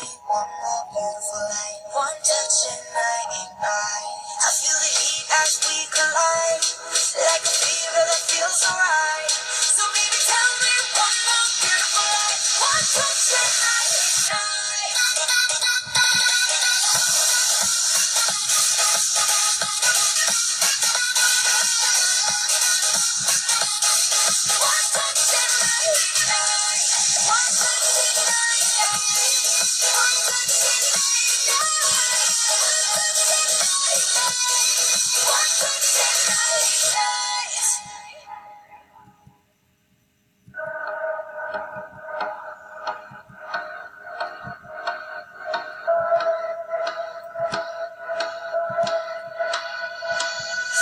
me one more beautiful light. One touch and I ignite. I feel the heat as we collide, like a fever that feels alright. So baby, tell me one more beautiful light. One touch and I ignite. One touch and I ignite. One touch and I ignite. One touch and I ignite. One touch and I ignite.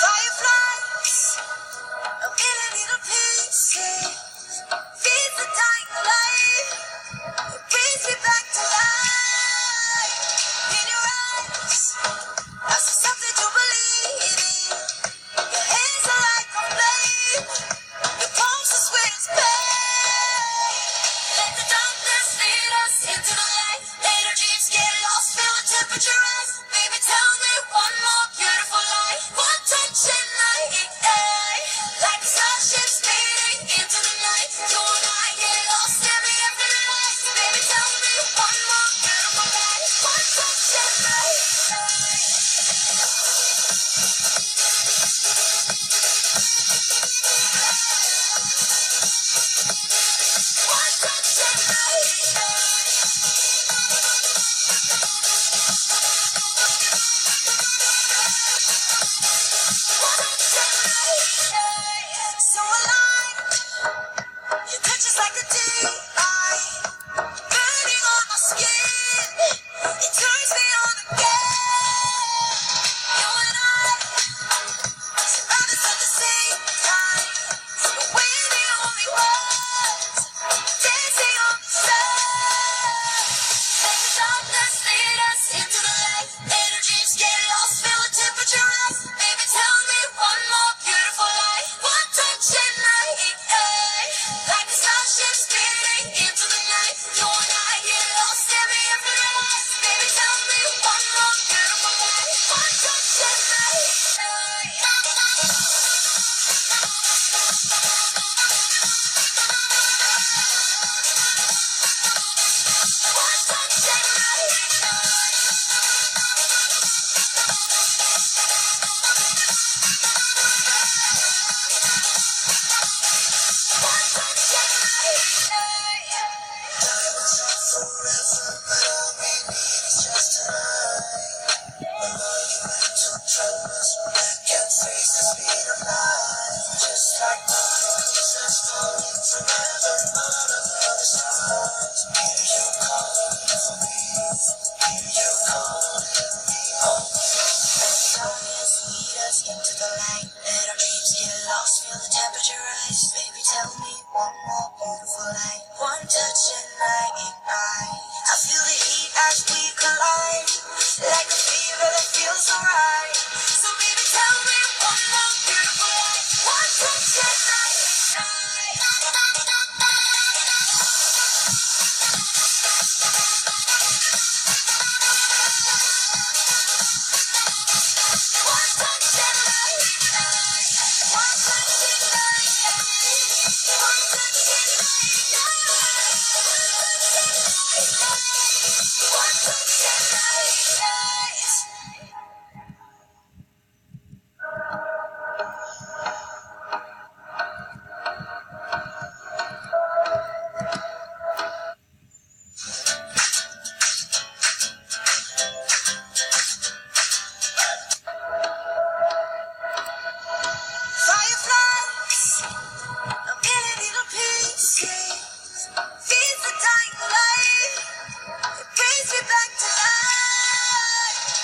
Fireflies, a million little pieces, feeds the dying light, it brings me back to life. In your eyes, I see something to believe in. Your hands are like a flame, your palms are sweet as pain. Let the darkness lead us into the light. Let our dreams get lost, feel the temperature rise. Baby, tell me one more beautiful light. One touch and I ignite. Like a starship speeding into the night. You and I get lost in the infinite light. Baby, tell me one more beautiful light. One touch and I ignite. One touch and I ignite. So alive, your touch is like a daylight, burning on my skin. It turns me on again. You and I, surrounded at the same time. We're the only ones dancing on the side. Let the darkness lead us into the light. Let our dreams get lost, feel the temperature rise. Baby, tell me one more beautiful light. One touch and I ignite. Like a starship speeding into the night. You and I get lost in the infinite light. Baby, tell me one more beautiful light. One touch and I ignite. One touch and I ignite. One touch and I ignite. Diamonds are forever, but all we need is just tonight. When all you have to trust, can't face the speed of light. Just like particles that's falling forever out of other stars. Hear you calling for me. Hear you calling me home. Let the darkness lead us into the light. Let our dreams get lost, feel the temperature rise. Baby, tell me one more beautiful light. One touch and I ignite. I feel the heat as we collide, like a fever that feels alright. So baby, tell me one more beautiful light. One touch and I ignite. One touch and I ignite. One touch and I ignite. One touch and I ignite. One touch and I ignite. Fireflies, a million little pieces, feeds the dying light. It brings me back to life.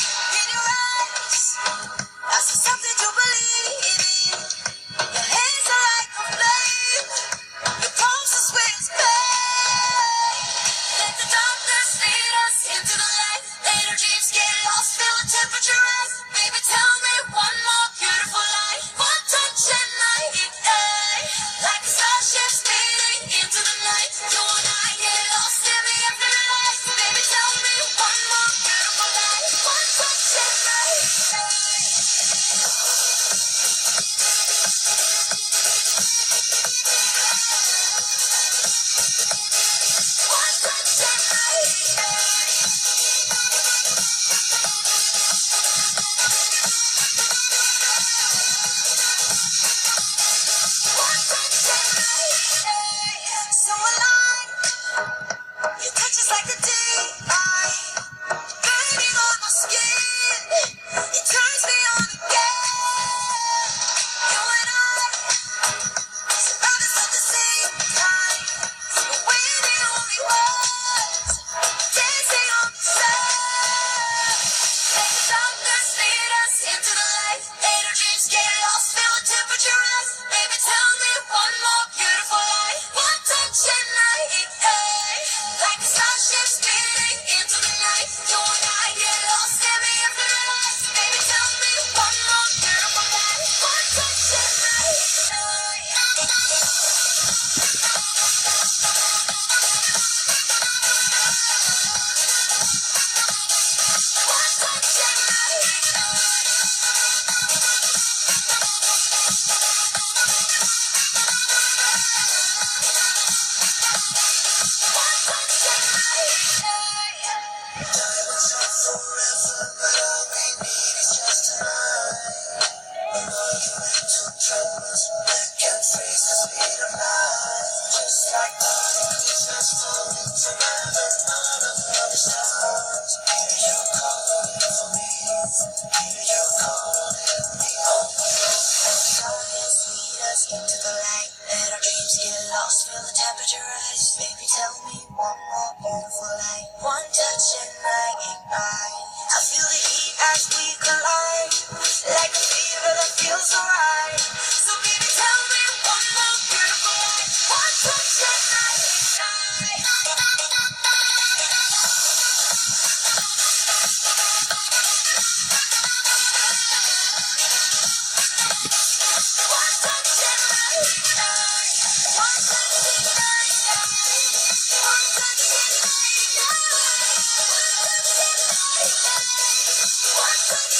Maybe you're cold, me home. Darkness, lead us into the light. Let our dreams get lost, feel the temperature rise. Baby, tell me one more beautiful light. One touch and I ignite. I feel the heat as we collide, like a fever that feels alright. So baby, tell me one more beautiful light. One touch and I ignite. One touch and I ignite. One touch and I ignite. One touch and I ignite. One touch and I ignite. One touch